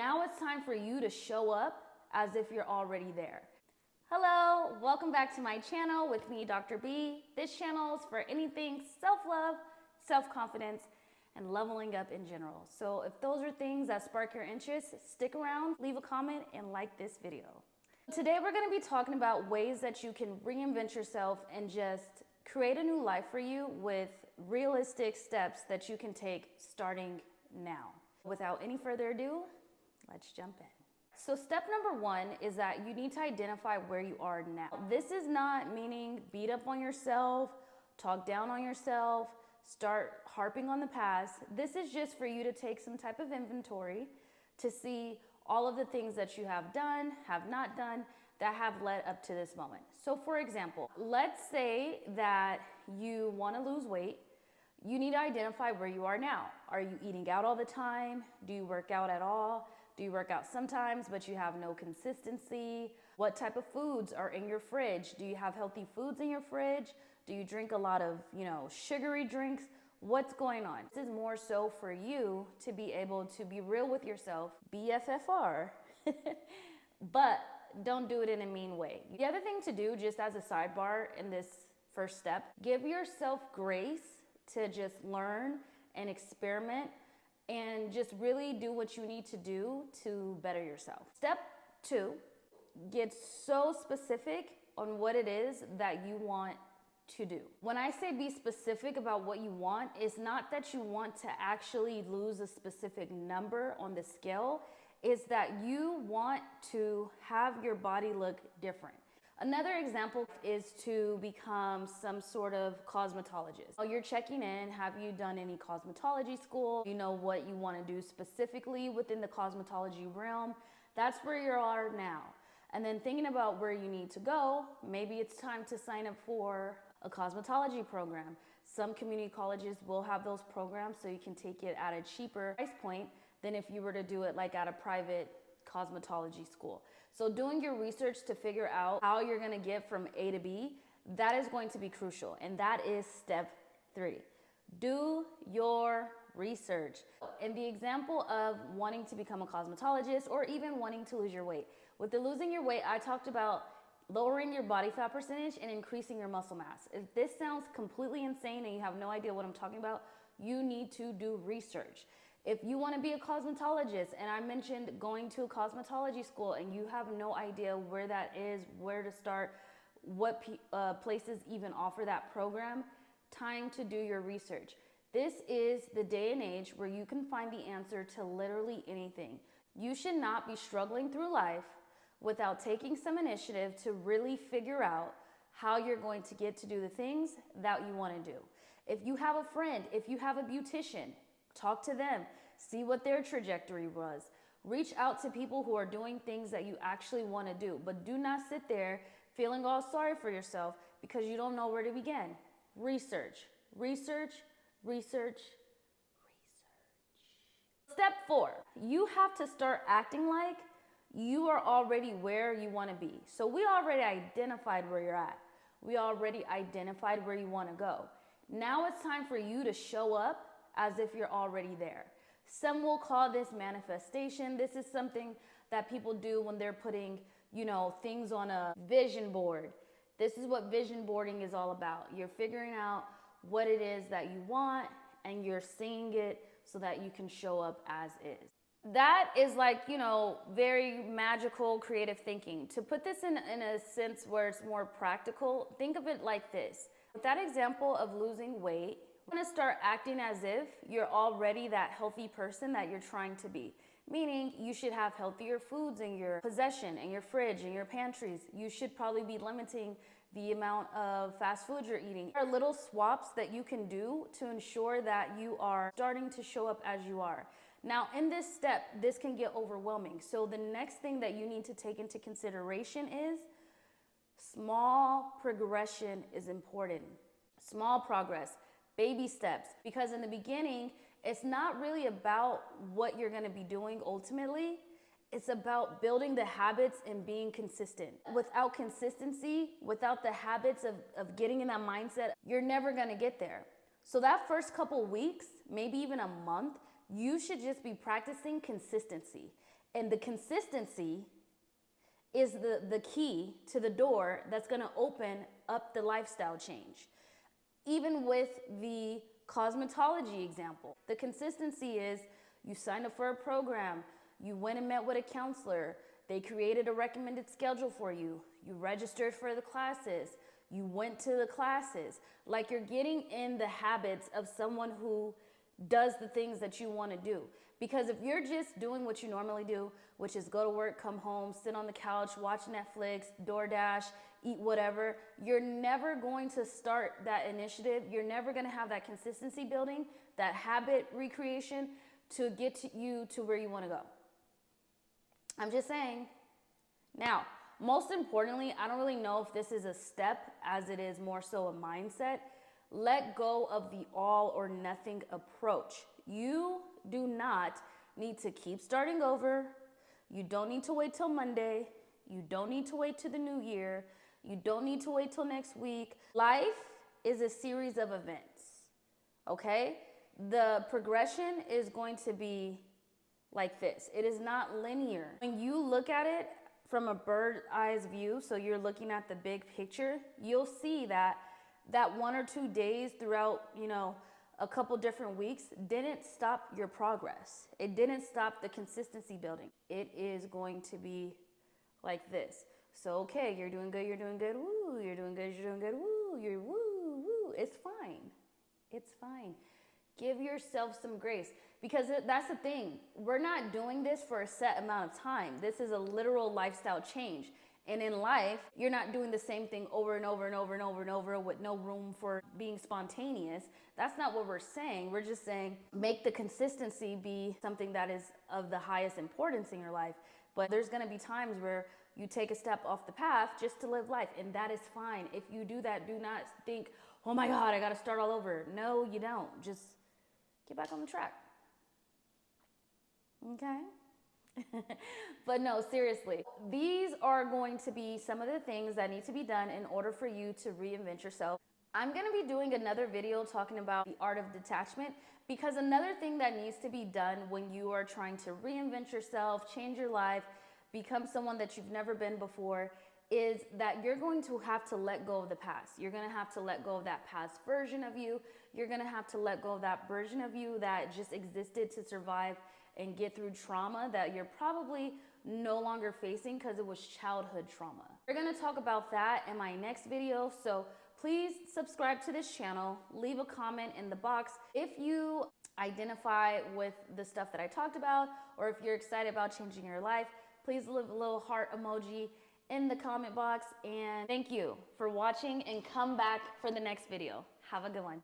Now it's time for you to show up as if you're already there. Hello, welcome back to my channel with me, Dr. B. This channel is for anything self-love, self-confidence, and leveling up in general. So if those are things that spark your interest, stick around, leave a comment, and like this video. Today we're going to be talking about ways that you can reinvent yourself and just create a new life for you with realistic steps that you can take starting now. Without any further ado, let's jump in. So step number one is that you need to identify where you are now. This is not meaning beat up on yourself, talk down on yourself, start harping on the past. This is just for you to take some type of inventory to see all of the things that you have done, have not done, that have led up to this moment. So for example, let's say that you want to lose weight. You need to identify where you are now. Are you eating out all the time? Do you work out at all? Do you work out sometimes, but you have no consistency? What type of foods are in your fridge? Do you have healthy foods in your fridge? Do you drink a lot of, sugary drinks? What's going on? This is more so for you to be able to be real with yourself, BFFR, but don't do it in a mean way. The other thing to do, just as a sidebar in this first step, give yourself grace to just learn and experiment and just really do what you need to do to better yourself. Step two, get so specific on what it is that you want to do. When I say be specific about what you want, it's not that you want to actually lose a specific number on the scale. It's that you want to have your body look different. Another example is to become some sort of cosmetologist. While you're checking in, have you done any cosmetology school? You know what you want to do specifically within the cosmetology realm. That's where you are now. And then thinking about where you need to go, maybe it's time to sign up for a cosmetology program. Some community colleges will have those programs so you can take it at a cheaper price point than if you were to do it like at a private cosmetology school. So doing your research to figure out how you're going to get from A to B, that is going to be crucial. And that is step three. Do your research. In the example of wanting to become a cosmetologist or even wanting to lose your weight. With the losing your weight, I talked about lowering your body fat percentage and increasing your muscle mass. If this sounds completely insane and you have no idea what I'm talking about, you need to do research. If you want to be a cosmetologist, and I mentioned going to a cosmetology school and you have no idea where that is, where to start, what places even offer that program, time to do your research. This is the day and age where you can find the answer to literally anything. You should not be struggling through life without taking some initiative to really figure out how you're going to get to do the things that you want to do. If you have a friend, if you have a beautician, talk to them, see what their trajectory was. Reach out to people who are doing things that you actually want to do, but do not sit there feeling all sorry for yourself because you don't know where to begin. Research, research, research, research. Step four, you have to start acting like you are already where you want to be. So we already identified where you're at. We already identified where you want to go. Now it's time for you to show up as if you're already there. Some will call this manifestation. This is something that people do when they're putting, things on a vision board. This is what vision boarding is all about. You're figuring out what it is that you want and you're seeing it so that you can show up as is. That is like, very magical creative thinking. To put this in a sense where it's more practical, think of it like this. With that example of losing weight, you want to start acting as if you're already that healthy person that you're trying to be. Meaning you should have healthier foods in your possession, in your fridge, in your pantries. You should probably be limiting the amount of fast food you're eating. There are little swaps that you can do to ensure that you are starting to show up as you are. Now, in this step, this can get overwhelming. So the next thing that you need to take into consideration is small progression is important. Small progress, baby steps. Because in the beginning, it's not really about what you're going to be doing ultimately. It's about building the habits and being consistent. Without consistency, without the habits of getting in that mindset, you're never going to get there. So that first couple weeks, maybe even a month, you should just be practicing consistency. And the consistency is the key to the door that's going to open up the lifestyle change. Even with the cosmetology example, the consistency is you signed up for a program, you went and met with a counselor, they created a recommended schedule for you, you registered for the classes, you went to the classes. Like, you're getting in the habits of someone who does the things that you want to do. Because if you're just doing what you normally do, which is go to work, come home, sit on the couch, watch Netflix, DoorDash, eat whatever, you're never going to start that initiative. You're never going to have that consistency building, that habit recreation to get you to where you want to go. I'm just saying. Now, most importantly, I don't really know if this is a step as it is more so a mindset. Let go of the all or nothing approach. You do not need to keep starting over. You don't need to wait till Monday. You don't need to wait to the new year. You don't need to wait till next week. Life is a series of events, okay? The progression is going to be like this. It is not linear. When you look at it from a bird's eye view, so you're looking at the big picture, you'll see that 1 or 2 days throughout, a couple different weeks didn't stop your progress. It didn't stop the consistency building. It is going to be like this. So, okay, you're doing good, woo, you're doing good, woo, you're woo, woo. It's fine. It's fine. Give yourself some grace, because that's the thing. We're not doing this for a set amount of time. This is a literal lifestyle change. And in life, you're not doing the same thing over and over and over and over and over with no room for being spontaneous. That's not what we're saying. We're just saying make the consistency be something that is of the highest importance in your life. But there's going to be times where you take a step off the path just to live life, and that is fine. If you do that, do not think, oh my God, I got to start all over. No, you don't. Just get back on the track. Okay? But no, seriously, these are going to be some of the things that need to be done in order for you to reinvent yourself. I'm going to be doing another video talking about the art of detachment, because another thing that needs to be done when you are trying to reinvent yourself, change your life, become someone that you've never been before, is that you're going to have to let go of the past. You're going to have to let go of that past version of you. You're going to have to let go of that version of you that just existed to survive and get through trauma that you're probably no longer facing because it was childhood trauma. We're going to talk about that in my next video, so please subscribe to this channel, leave a comment in the box if you identify with the stuff that I talked about, or if you're excited about changing your life. Please leave a little heart emoji in the comment box, and thank you for watching, and come back for the next video. Have a good one.